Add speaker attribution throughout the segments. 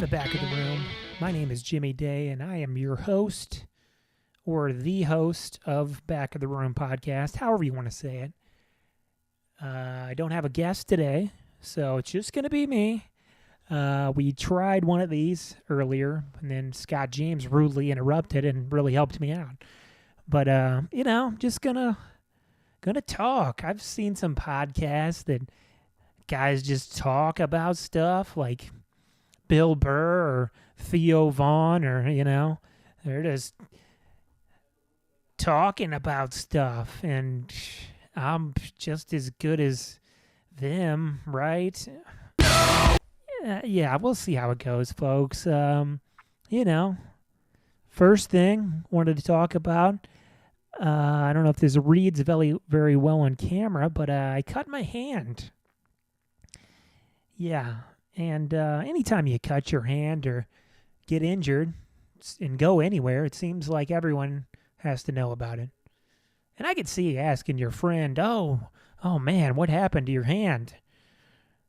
Speaker 1: the back of the room. My name is Jimmy Day, and I am your host, or the host of Back of the Room podcast, however you want to say it. I don't have a guest today, so it's just going to be me. We tried one of these earlier, and then Scott James rudely interrupted and really helped me out. But, just gonna talk. I've seen some podcasts that guys just talk about stuff like Bill Burr or Theo Vaughn, or, they're just talking about stuff, and I'm just as good as them, right? Yeah, we'll see how it goes, folks. First thing wanted to talk about, I don't know if this reads very, very well on camera, but I cut my hand. Yeah, and anytime you cut your hand or get injured and go anywhere, it seems like everyone has to know about it. And I could see you asking your friend, oh man, what happened to your hand?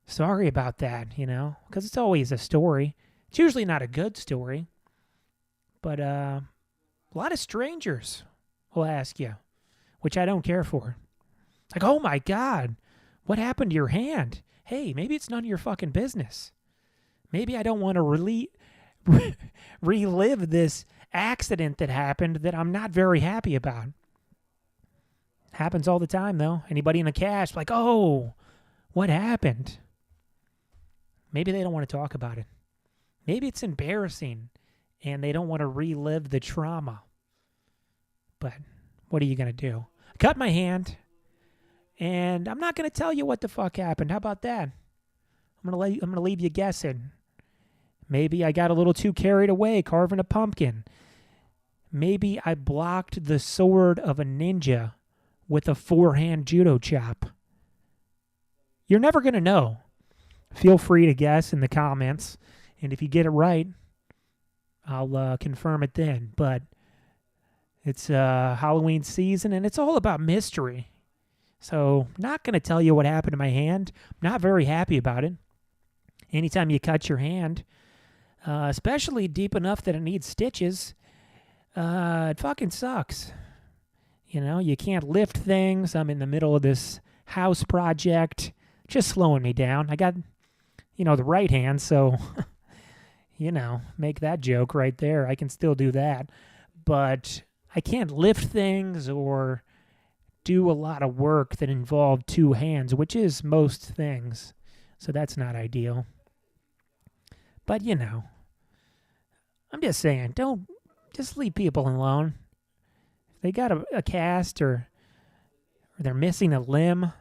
Speaker 1: Sorry about that, because it's always a story. It's usually not a good story, but a lot of strangers will ask you, which I don't care for. Like, oh my God, what happened to your hand? Hey, maybe it's none of your fucking business. Maybe I don't want to relive this accident that happened that I'm not very happy about. Happens all the time, though. Anybody in the cast, like, oh, what happened? Maybe they don't want to talk about it. Maybe it's embarrassing, and they don't want to relive the trauma. But what are you going to do? I cut my hand, and I'm not going to tell you what the fuck happened. How about that? I'm going to leave you guessing. Maybe I got a little too carried away carving a pumpkin. Maybe I blocked the sword of a ninja with a forehand judo chop. You're never going to know. Feel free to guess in the comments, and if you get it right, I'll confirm it then. But it's Halloween season, and it's all about mystery. So, not going to tell you what happened to my hand. I'm not very happy about it. Anytime you cut your hand, especially deep enough that it needs stitches, it fucking sucks. You can't lift things. I'm in the middle of this house project, just slowing me down. I got, the right hand, so, make that joke right there. I can still do that. But I can't lift things or do a lot of work that involve two hands, which is most things. So that's not ideal. But, I'm just saying, just leave people alone. If they got a cast or they're missing a limb,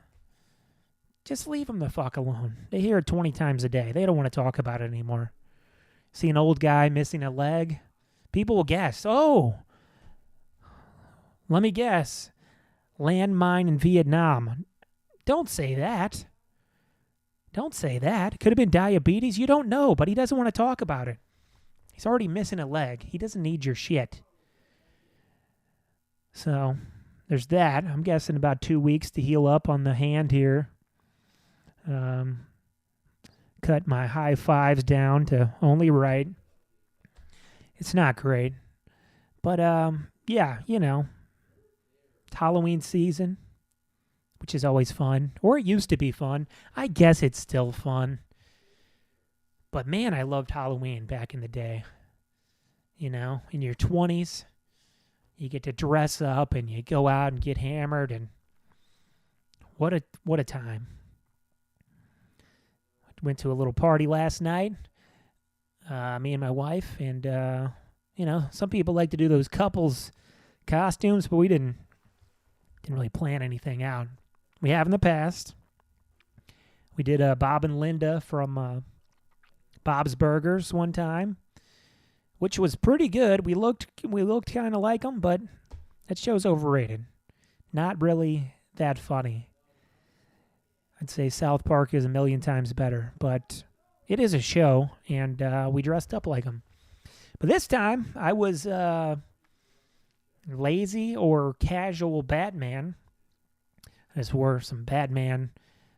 Speaker 1: just leave them the fuck alone. They hear it 20 times a day. They don't want to talk about it anymore. See an old guy missing a leg, people will guess, oh, let me guess, landmine in Vietnam. Don't say that. Don't say that. It could have been diabetes. You don't know, but he doesn't want to talk about it. He's already missing a leg. He doesn't need your shit. So, there's that. I'm guessing about 2 weeks to heal up on the hand here. Cut my high fives down to only right. It's not great. But, yeah, it's Halloween season, which is always fun. Or it used to be fun. I guess it's still fun. But, man, I loved Halloween back in the day. In your 20s, you get to dress up and you go out and get hammered, and what a time. Went to a little party last night, me and my wife, and, some people like to do those couples costumes, but we didn't really plan anything out. We have in the past. We did Bob and Linda from Bob's Burgers one time, which was pretty good. We looked kind of like them, but that show's overrated. Not really that funny. I'd say South Park is a million times better, but it is a show, and we dressed up like them. But this time, I was lazy or casual Batman. I just wore some Batman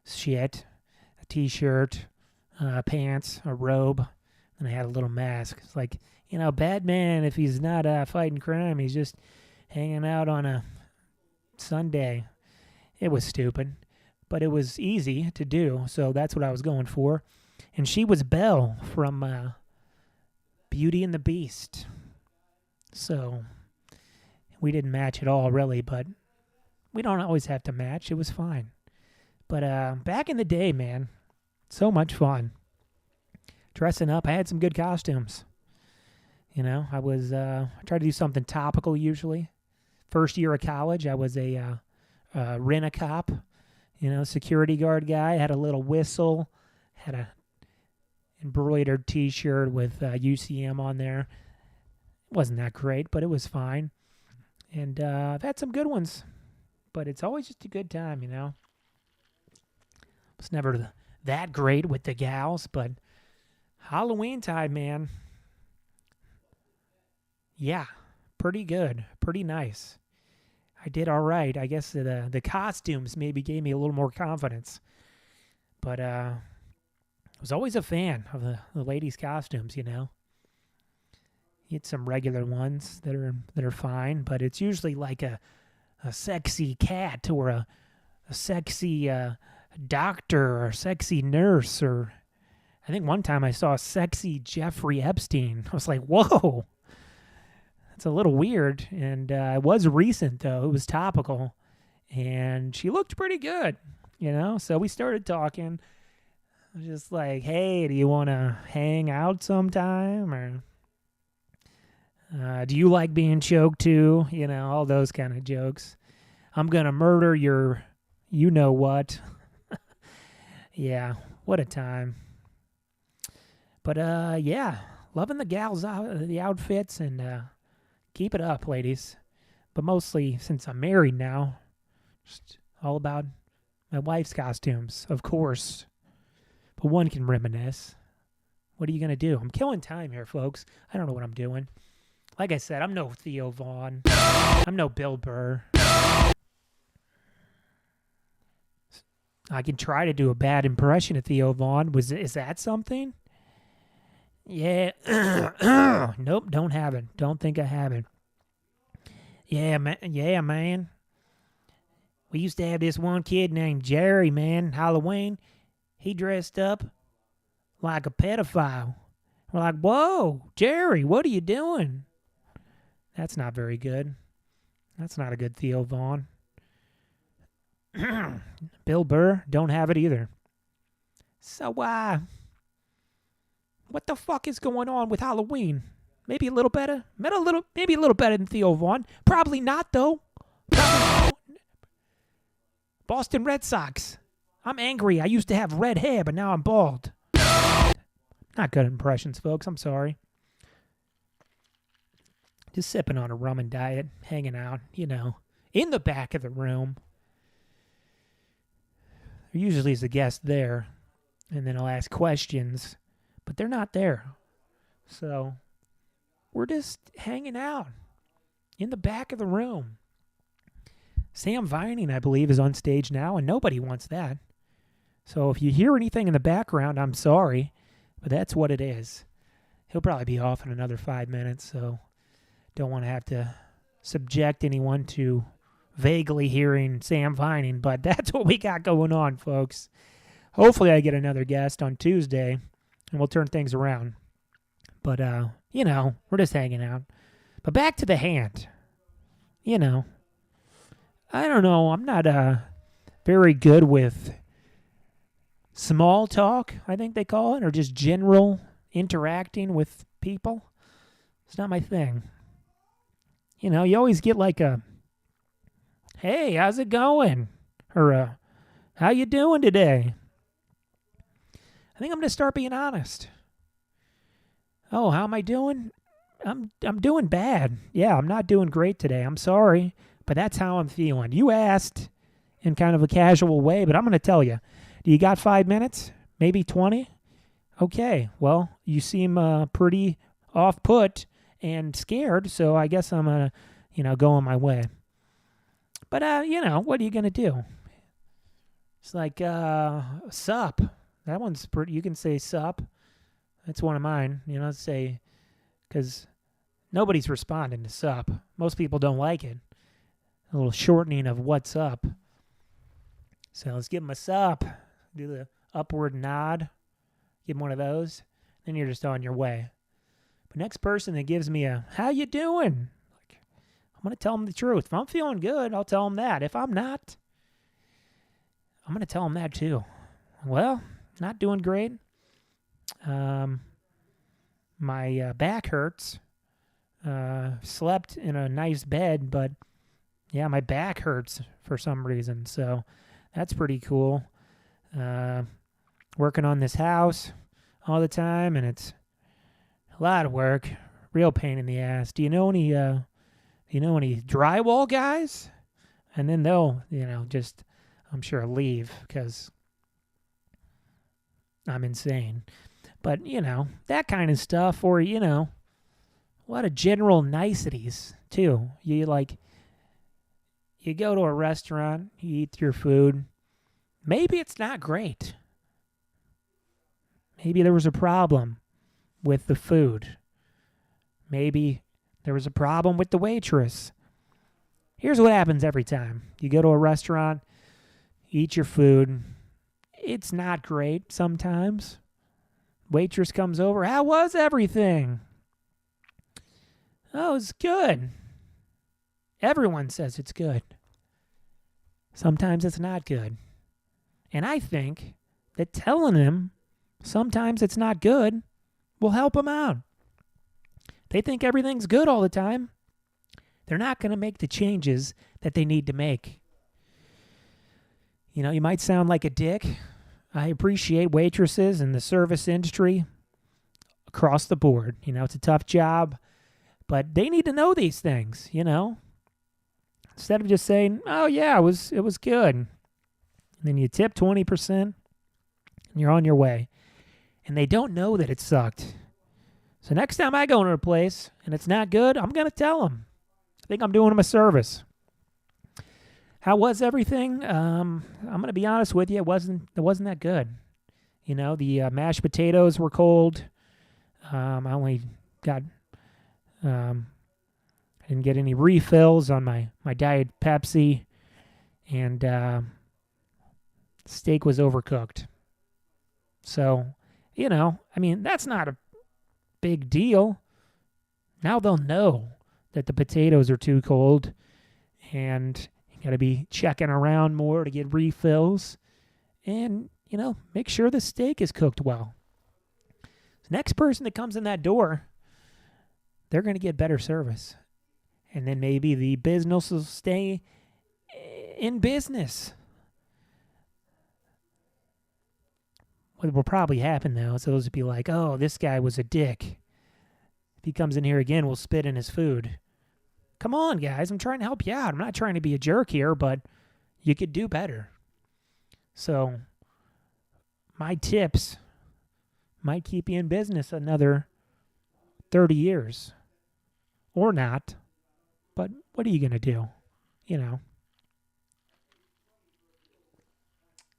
Speaker 1: shit, a t-shirt, pants, a robe, And I had a little mask. It's like, Batman, if he's not fighting crime, he's just hanging out on a Sunday. It was stupid, but it was easy to do, so that's what I was going for. And she was Belle from Beauty and the Beast. So we didn't match at all, really, but we don't always have to match. It was fine. But back in the day, man, so much fun. Dressing up, I had some good costumes. I tried to do something topical usually. First year of college, I was a rent-a-cop, security guard guy. Had a little whistle, had a embroidered T-shirt with UCM on there. It wasn't that great, but it was fine. And I've had some good ones, but it's always just a good time, It's never that great with the gals, but Halloween time, man. Yeah, pretty good, pretty nice. I did all right. I guess the costumes maybe gave me a little more confidence. But I was always a fan of the ladies' costumes, You get some regular ones that are fine, but it's usually like a sexy cat or a sexy doctor or a sexy nurse, or I think one time I saw a sexy Jeffrey Epstein. I was like, whoa. It's a little weird, and it was recent, though. It was topical, and she looked pretty good, So we started talking. I was just like, hey, do you want to hang out sometime? Or do you like being choked too? All those kind of jokes. I'm going to murder your you-know-what. Yeah, what a time. But, yeah, loving the gals, the outfits, and keep it up, ladies. But mostly, since I'm married now, just all about my wife's costumes, of course. But one can reminisce. What are you going to do? I'm killing time here, folks. I don't know what I'm doing. Like I said, I'm no Theo Vaughn. I'm no Bill Burr. I can try to do a bad impression of Theo Vaughn. Is that something? Yeah. Nope, don't have it. Don't think I have it. Yeah, man. We used to have this one kid named Jerry, man, Halloween. He dressed up like a pedophile. We're like, whoa, Jerry, what are you doing? That's not very good. That's not a good Theo Vaughn. Bill Burr, don't have it either. So, what the fuck is going on with Halloween? Maybe a little better? Maybe a little better than Theo Vaughn. Probably not, though. Boston Red Sox. I'm angry. I used to have red hair, but now I'm bald. Not good impressions, folks. I'm sorry. Just sipping on a rum and diet, hanging out, in the back of the room. There usually is a guest there, and then I'll ask questions, but they're not there. So we're just hanging out in the back of the room. Sam Vining, I believe, is on stage now, and nobody wants that. So if you hear anything in the background, I'm sorry, but that's what it is. He'll probably be off in another 5 minutes, so don't want to have to subject anyone to vaguely hearing Sam Vining, but that's what we got going on, folks. Hopefully I get another guest on Tuesday, and we'll turn things around. But, we're just hanging out. But back to the hand. I don't know. I'm not very good with small talk, I think they call it, or just general interacting with people. It's not my thing. You always get like a, hey, how's it going? Or a, how you doing today? I think I'm going to start being honest. Oh, how am I doing? I'm doing bad. Yeah, I'm not doing great today. I'm sorry, but that's how I'm feeling. You asked in kind of a casual way, but I'm going to tell you. Do you got 5 minutes? Maybe 20? Okay, well, you seem pretty off-put and scared, so I guess I'm going to, go on my way. But, what are you going to do? It's like, sup. That one's pretty, you can say sup. That's one of mine. Let's say, because nobody's responding to sup. Most people don't like it. A little shortening of what's up. So let's give them a sup. Do the upward nod. Give them one of those. Then you're just on your way. But next person that gives me a, how you doing? I'm going to tell them the truth. If I'm feeling good, I'll tell them that. If I'm not, I'm going to tell them that too. Well, not doing great. My back hurts. Slept in a nice bed, but yeah, my back hurts for some reason. So that's pretty cool. Working on this house all the time, and it's a lot of work. Real pain in the ass. Do you know any drywall guys? And then they'll, just, I'm sure, leave because I'm insane. But, that kind of stuff, or, a lot of general niceties, too. You go to a restaurant, you eat your food. Maybe it's not great. Maybe there was a problem with the food. Maybe there was a problem with the waitress. Here's what happens every time. You go to a restaurant, eat your food. It's not great sometimes. Waitress comes over. How was everything? Oh, it's good. Everyone says it's good. Sometimes it's not good. And I think that telling them sometimes it's not good will help them out. They think everything's good all the time. They're not going to make the changes that they need to make. You might sound like a dick. I appreciate waitresses in the service industry across the board. It's a tough job, but they need to know these things, Instead of just saying, oh, yeah, it was good. And then you tip 20%, and you're on your way. And they don't know that it sucked. So next time I go into a place and it's not good, I'm going to tell them. I think I'm doing them a service. How was everything? I'm going to be honest with you. It wasn't that good. The mashed potatoes were cold. I only got, I didn't get any refills on my Diet Pepsi. And steak was overcooked. So, that's not a big deal. Now they'll know that the potatoes are too cold and you got to be checking around more to get refills and, make sure the steak is cooked well. The next person that comes in that door, they're going to get better service. And then maybe the business will stay in business. What will probably happen, though, is those will be like, oh, this guy was a dick. If he comes in here again, we'll spit in his food. Come on, guys. I'm trying to help you out. I'm not trying to be a jerk here, but you could do better. So my tips might keep you in business another 30 years. Or not. But what are you going to do?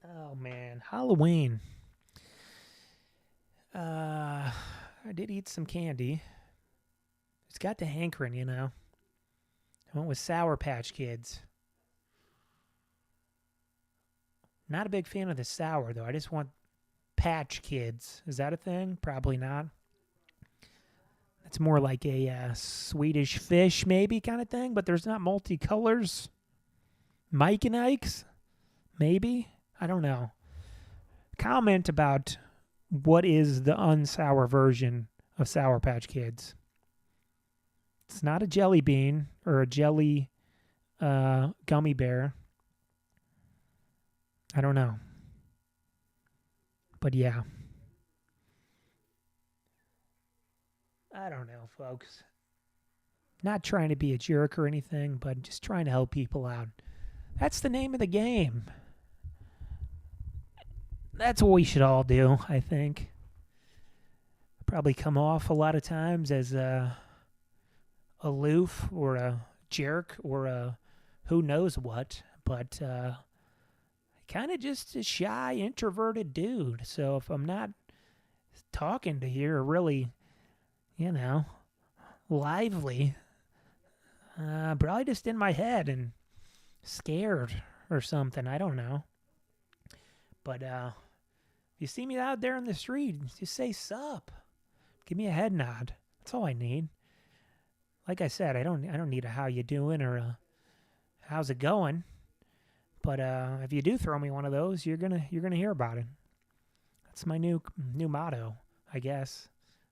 Speaker 1: Oh, man. Halloween. I did eat some candy. It's got the hankering, I went with Sour Patch Kids. Not a big fan of the sour, though. I just want Patch Kids. Is that a thing? Probably not. It's more like a Swedish fish, maybe, kind of thing. But there's not multicolors. Mike and Ike's? Maybe? I don't know. Comment about what is the unsour version of Sour Patch Kids. It's not a jelly bean or a jelly gummy bear. I don't know. But yeah. I don't know, folks. Not trying to be a jerk or anything, but just trying to help people out. That's the name of the game. That's what we should all do, I think. Probably come off a lot of times as aloof or a jerk or a who knows what, but kind of just a shy, introverted dude. So if I'm not talking to here are really, lively. Probably just in my head and scared or something. I don't know. But if you see me out there in the street, just say sup. Give me a head nod. That's all I need. Like I said, I don't need a how you doing or a how's it going. But if you do throw me one of those, you're gonna hear about it. That's my new motto, I guess.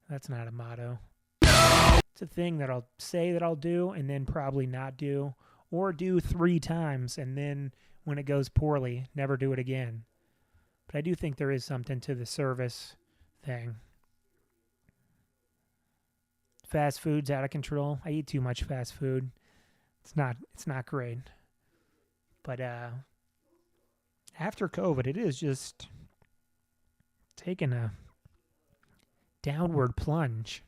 Speaker 1: That's not a motto. It's a thing that I'll say that I'll do and then probably not do, or do 3 times and then when it goes poorly, never do it again. But I do think there is something to the service thing. Fast food's out of control. I eat too much fast food. It's not great. But after COVID, it is just taking a downward plunge.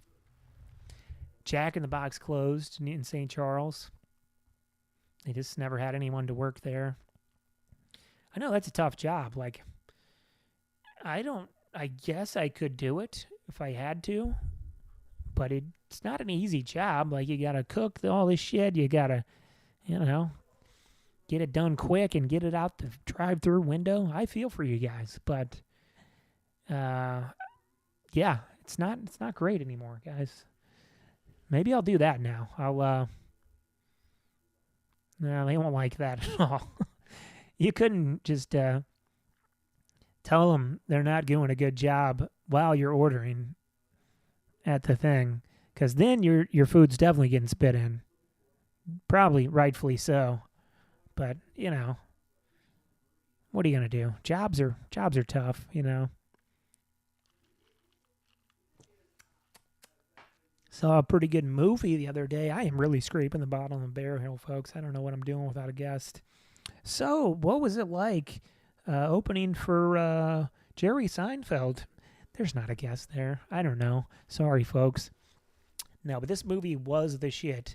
Speaker 1: Jack in the Box closed in St. Charles. They just never had anyone to work there. I know that's a tough job. Like, I guess I could do it if I had to, but it's not an easy job. Like, you gotta cook all this shit. You gotta, get it done quick and get it out the drive-through window. I feel for you guys, but yeah, it's not great anymore, guys. Maybe I'll do that now. No, they won't like that at all. You couldn't just tell them they're not doing a good job while you're ordering at the thing, because then your food's definitely getting spit in. Probably rightfully so. But, what are you going to do? Jobs are tough, Saw a pretty good movie the other day. I am really scraping the bottom of the barrel, folks. I don't know what I'm doing without a guest. So, what was it like opening for Jerry Seinfeld? There's not a guest there. I don't know. Sorry, folks. No, but this movie was the shit.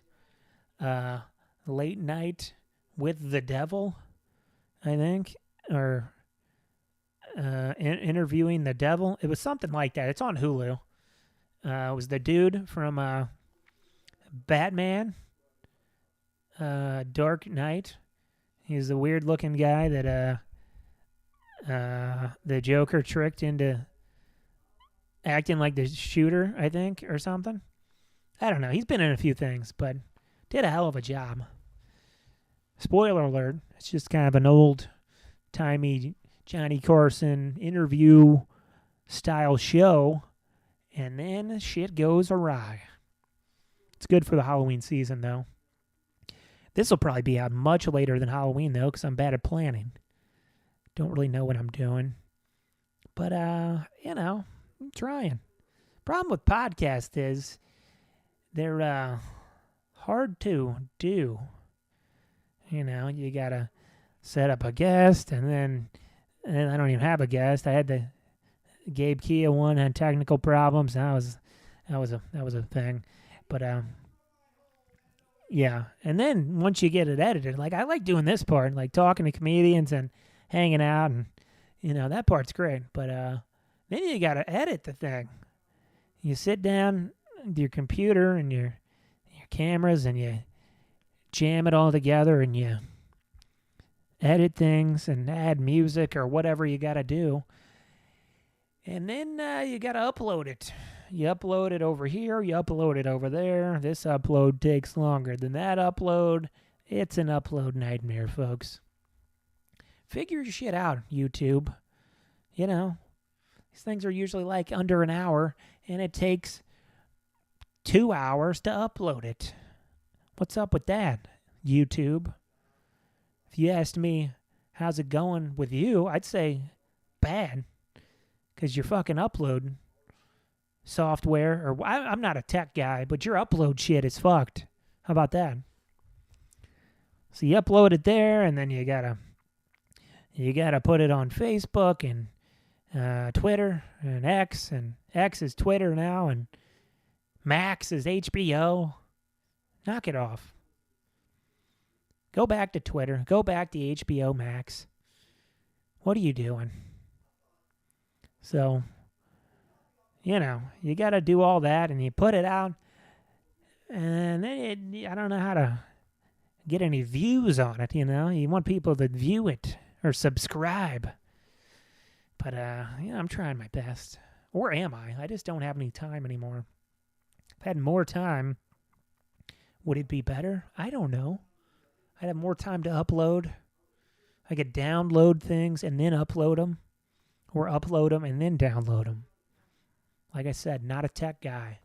Speaker 1: Late Night with the Devil, I think, or Interviewing the Devil. It was something like that. It's on Hulu. It was the dude from Batman, Dark Knight. He's the weird-looking guy that the Joker tricked into acting like the shooter, I think, or something. I don't know. He's been in a few things, but did a hell of a job. Spoiler alert, it's just kind of an old-timey Johnny Carson interview-style show, and then shit goes awry. It's good for the Halloween season, though. This will probably be out much later than Halloween, though, because I'm bad at planning. Don't really know what I'm doing. But, I'm trying. Problem with podcasts is they're hard to do. You got to set up a guest, and then I don't even have a guest. I had the Gabe Kia one, had technical problems. That was a thing. But, yeah. And then once you get it edited, like, I like doing this part, like talking to comedians and hanging out, and, that part's great. But then you got to edit the thing. You sit down with your computer and your cameras, and you jam it all together, and you edit things and add music or whatever you got to do. And then you got to upload it. You upload it over here, you upload it over there. This upload takes longer than that upload. It's an upload nightmare, folks. Figure your shit out, YouTube. These things are usually like under an hour, and it takes 2 hours to upload it. What's up with that, YouTube? If you asked me, how's it going with you, I'd say bad, because your fucking upload software, or I'm not a tech guy, but your upload shit is fucked. How about that? So you upload it there, and then you gotta put it on Facebook and Twitter and X is Twitter now, and Max is HBO. Knock it off. Go back to Twitter. Go back to HBO Max. What are you doing? So, you got to do all that, and you put it out, and then I don't know how to get any views on it, You want people to view it or subscribe. But, I'm trying my best. Or am I? I just don't have any time anymore. If I had more time, would it be better? I don't know. I'd have more time to upload. I could download things and then upload them. Or upload them and then download them. Like I said, not a tech guy.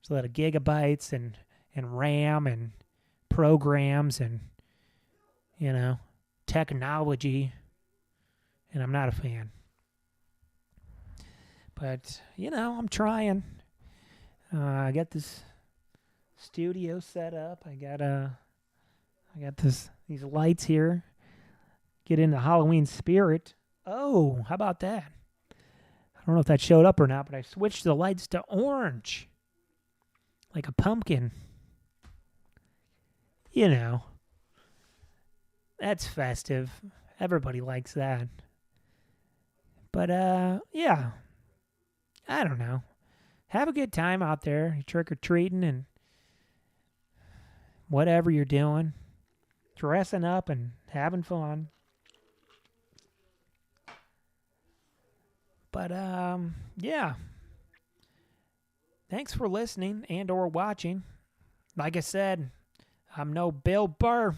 Speaker 1: There's a lot of gigabytes and RAM and programs and, technology. And I'm not a fan. But, I'm trying. I got this studio set up. I got these lights here. Get in the Halloween spirit. Oh, how about that? I don't know if that showed up or not, but I switched the lights to orange. Like a pumpkin. That's festive. Everybody likes that. But, yeah. I don't know. Have a good time out there. You're trick-or-treating and whatever you're doing. Dressing up and having fun. But, yeah. Thanks for listening and or watching. Like I said, I'm no Bill Burr.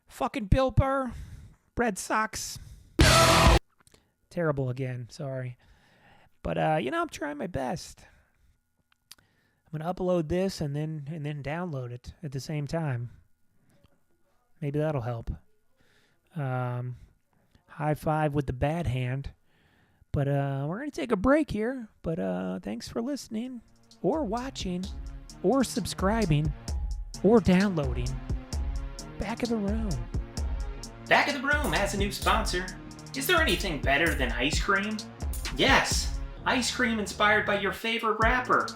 Speaker 1: Fucking Bill Burr. Red Sox. Terrible again. Sorry. But, I'm trying my best. I'm going to upload this and then download it at the same time. Maybe that'll help. High five with the bad hand. But we're going to take a break here. But thanks for listening or watching or subscribing or downloading. Back of the Room. Back of the Room has a new sponsor. Is there anything better than ice cream? Yes, ice cream inspired by your favorite rapper.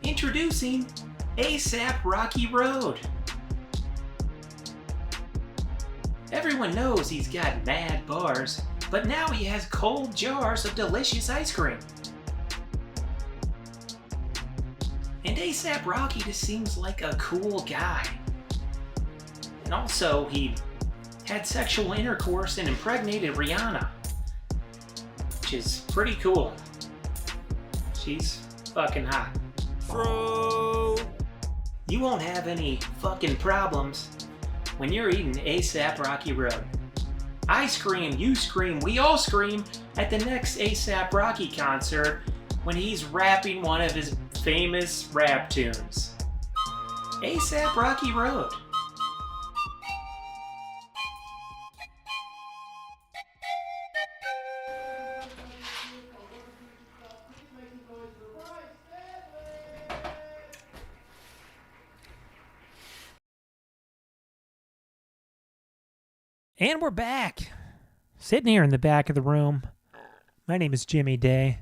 Speaker 1: Introducing A$AP Rocky Road. Everyone knows he's got mad bars, but now he has cold jars of delicious ice cream. And A$AP Rocky just seems like a cool guy. And also, he had sexual intercourse and impregnated Rihanna, which is pretty cool. She's fucking hot. True. You won't have any fucking problems when you're eating A$AP Rocky Road. I scream, you scream, we all scream at the next A$AP Rocky concert when he's rapping one of his famous rap tunes. A$AP Rocky Road. And we're back. Sitting here in the back of the room. My name is Jimmy Day.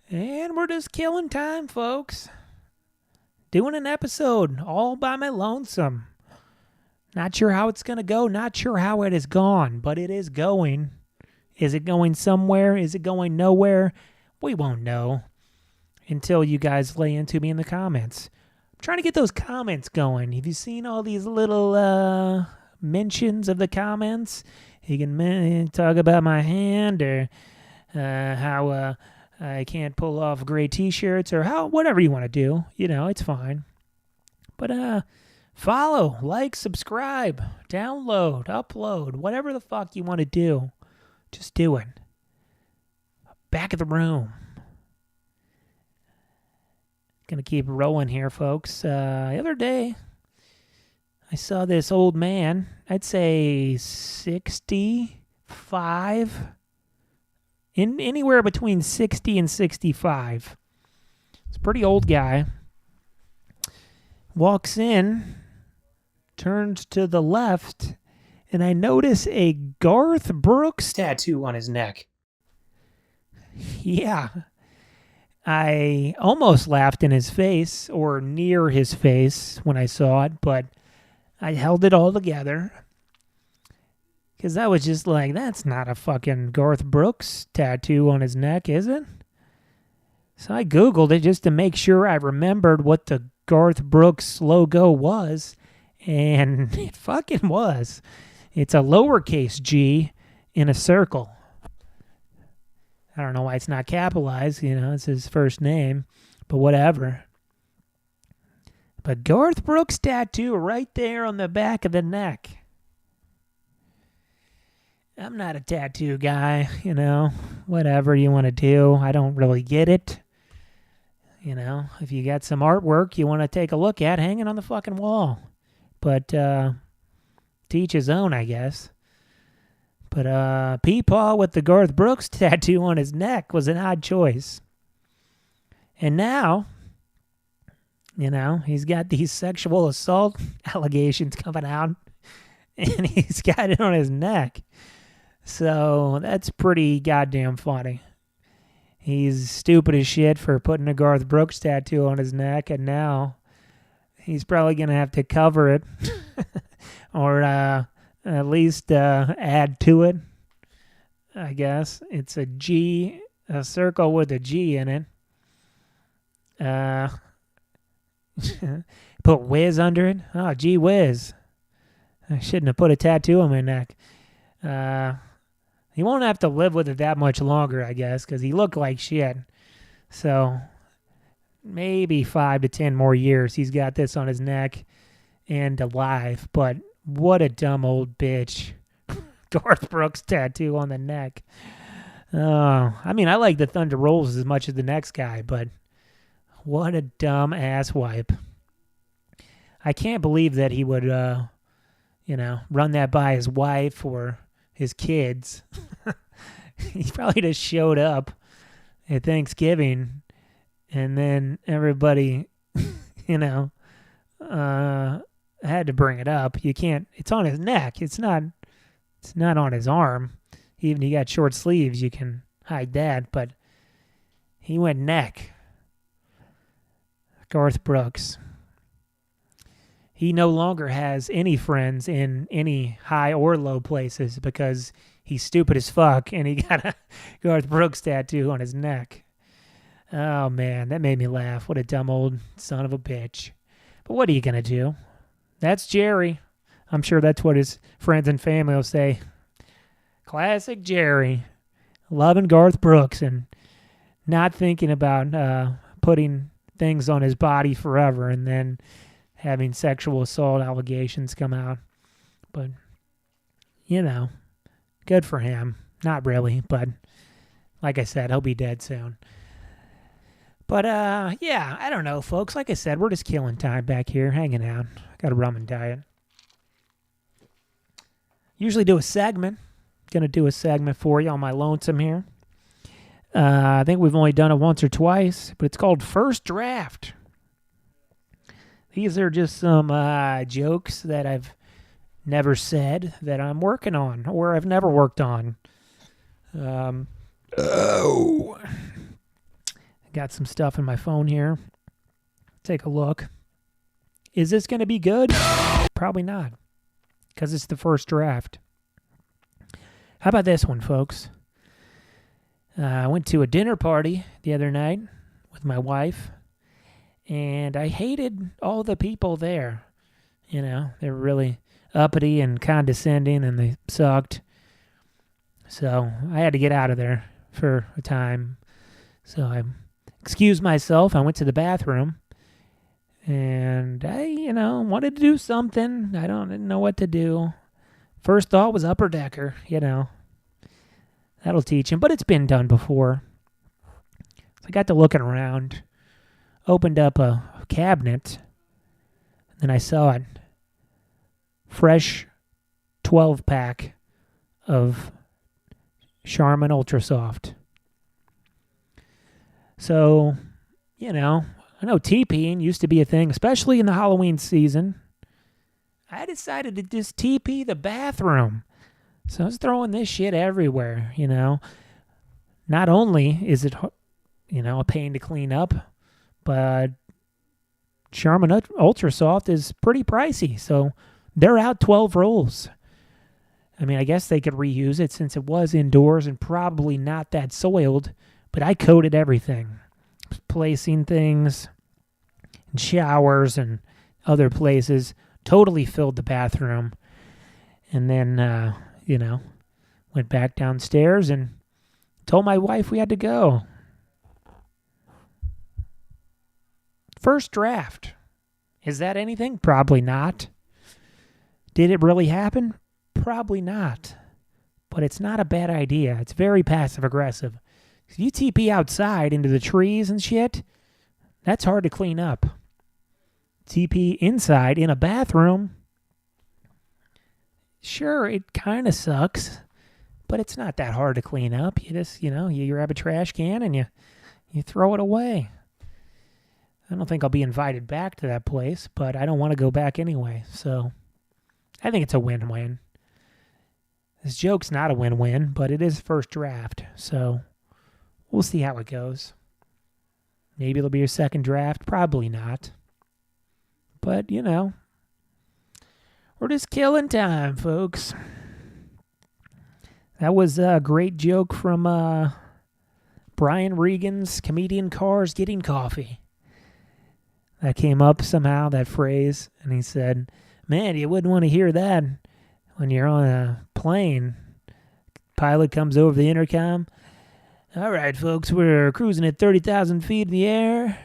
Speaker 1: And we're just killing time, folks. Doing an episode all by my lonesome. Not sure how it's going to go. Not sure how it is gone. But it is going. Is it going somewhere? Is it going nowhere? We won't know until you guys lay into me in the comments. I'm trying to get those comments going. Have you seen all these little mentions of the comments? You can talk about my hand or how I can't pull off gray t-shirts or whatever you want to do. It's fine. But follow, like, subscribe, download, upload, whatever the fuck you want to do. Just do it. Back of the Room. Gonna keep rolling here, folks. The other day, I saw this old man, I'd say 65, anywhere between 60 and 65. It's a pretty old guy. Walks in, turns to the left, and I notice a Garth Brooks tattoo on his neck. Yeah. I almost laughed in his face, or near his face, when I saw it, but I held it all together. Because I was just like, that's not a fucking Garth Brooks tattoo on his neck, is it? So I Googled it just to make sure I remembered what the Garth Brooks logo was. And it fucking was. It's a lowercase g in a circle. I don't know why it's not capitalized. It's his first name. But whatever. But Garth Brooks tattoo right there on the back of the neck. I'm not a tattoo guy, whatever you want to do. I don't really get it. If you got some artwork you want to take a look at, hang it on the fucking wall. But to each his own, I guess. But Peepaw with the Garth Brooks tattoo on his neck was an odd choice. And now, he's got these sexual assault allegations coming out, and he's got it on his neck. So that's pretty goddamn funny. He's stupid as shit for putting a Garth Brooks tattoo on his neck, and now he's probably going to have to cover it or at least add to it, I guess. It's a G, a circle with a G in it. Put whiz under it. Oh, gee whiz. I shouldn't have put a tattoo on my neck. He won't have to live with it that much longer, I guess, because he looked like shit. So maybe 5 to 10 more years he's got this on his neck and alive. But what a dumb old bitch. Garth Brooks tattoo on the neck. I mean, I like the Thunder Rolls as much as the next guy, but what a dumb ass wipe. I can't believe that he would, run that by his wife or his kids. He probably just showed up at Thanksgiving and then everybody, had to bring it up. You can't, it's on his neck. It's not on his arm. Even he got short sleeves, you can hide that, but he went neck. Garth Brooks. He no longer has any friends in any high or low places because he's stupid as fuck and he got a Garth Brooks tattoo on his neck. Oh, man, that made me laugh. What a dumb old son of a bitch. But what are you going to do? That's Jerry. I'm sure that's what his friends and family will say. Classic Jerry. Loving Garth Brooks and not thinking about putting things on his body forever and then having sexual assault allegations come out. But, good for him. Not really, but like I said, he'll be dead soon. But, yeah, I don't know, folks. Like I said, we're just killing time back here, hanging out. Got a rum and diet. Usually do a segment. Going to do a segment for you on my lonesome here. I think we've only done it once or twice, but it's called First Draft. These are just some jokes that I've never said that I'm working on or I've never worked on. Got some stuff in my phone here. Take a look. Is this going to be good? No! Probably not, because it's the first draft. How about this one, folks? I went to a dinner party the other night with my wife, and I hated all the people there. They were really uppity and condescending, and they sucked. So I had to get out of there for a time. So I excused myself. I went to the bathroom, and I, wanted to do something. I didn't know what to do. First thought was Upper Decker, That'll teach him, but it's been done before. So I got to looking around, opened up a cabinet, and then I saw it. Fresh 12-pack of Charmin Ultra Soft. So, I know TPing used to be a thing, especially in the Halloween season. I decided to just TP the bathroom. So I was throwing this shit everywhere, Not only is it, a pain to clean up, but Charmin Ultra Soft is pretty pricey. So they're out 12 rolls. I mean, I guess they could reuse it since it was indoors and probably not that soiled, but I coated everything. Placing things in showers and other places. Totally filled the bathroom. And then, went back downstairs and told my wife we had to go. First draft. Is that anything? Probably not. Did it really happen? Probably not. But it's not a bad idea. It's very passive-aggressive. If you TP outside into the trees and shit, that's hard to clean up. TP inside in a bathroom, sure, it kind of sucks, but it's not that hard to clean up. You just, you grab a trash can and you throw it away. I don't think I'll be invited back to that place, but I don't want to go back anyway, so I think it's a win-win. This joke's not a win-win, but it is first draft, so we'll see how it goes. Maybe it'll be your second draft. Probably not. But, we're just killing time, folks. That was a great joke from Brian Regan's Comedian Cars Getting Coffee. That came up somehow, that phrase, and he said, man, you wouldn't want to hear that when you're on a plane. Pilot comes over the intercom. All right, folks, we're cruising at 30,000 feet in the air.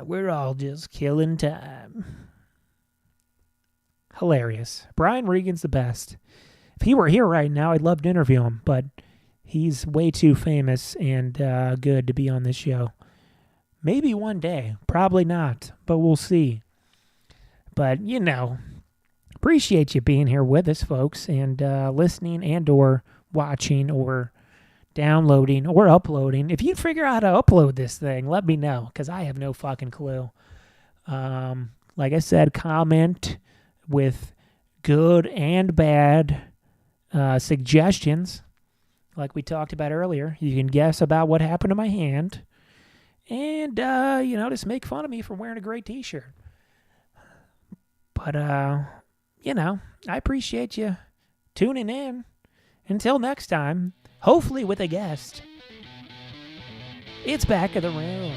Speaker 1: We're all just killing time. Hilarious. Brian Regan's the best. If he were here right now, I'd love to interview him, but he's way too famous and good to be on this show. Maybe one day. Probably not, but we'll see. But, appreciate you being here with us, folks, and listening and or watching or downloading or uploading. If you figure out how to upload this thing, let me know, because I have no fucking clue. Like I said, comment with good and bad suggestions, like we talked about earlier. You can guess about what happened to my hand, and, just make fun of me for wearing a great t-shirt. But, I appreciate you tuning in. Until next time, hopefully with a guest, it's Back of the Room.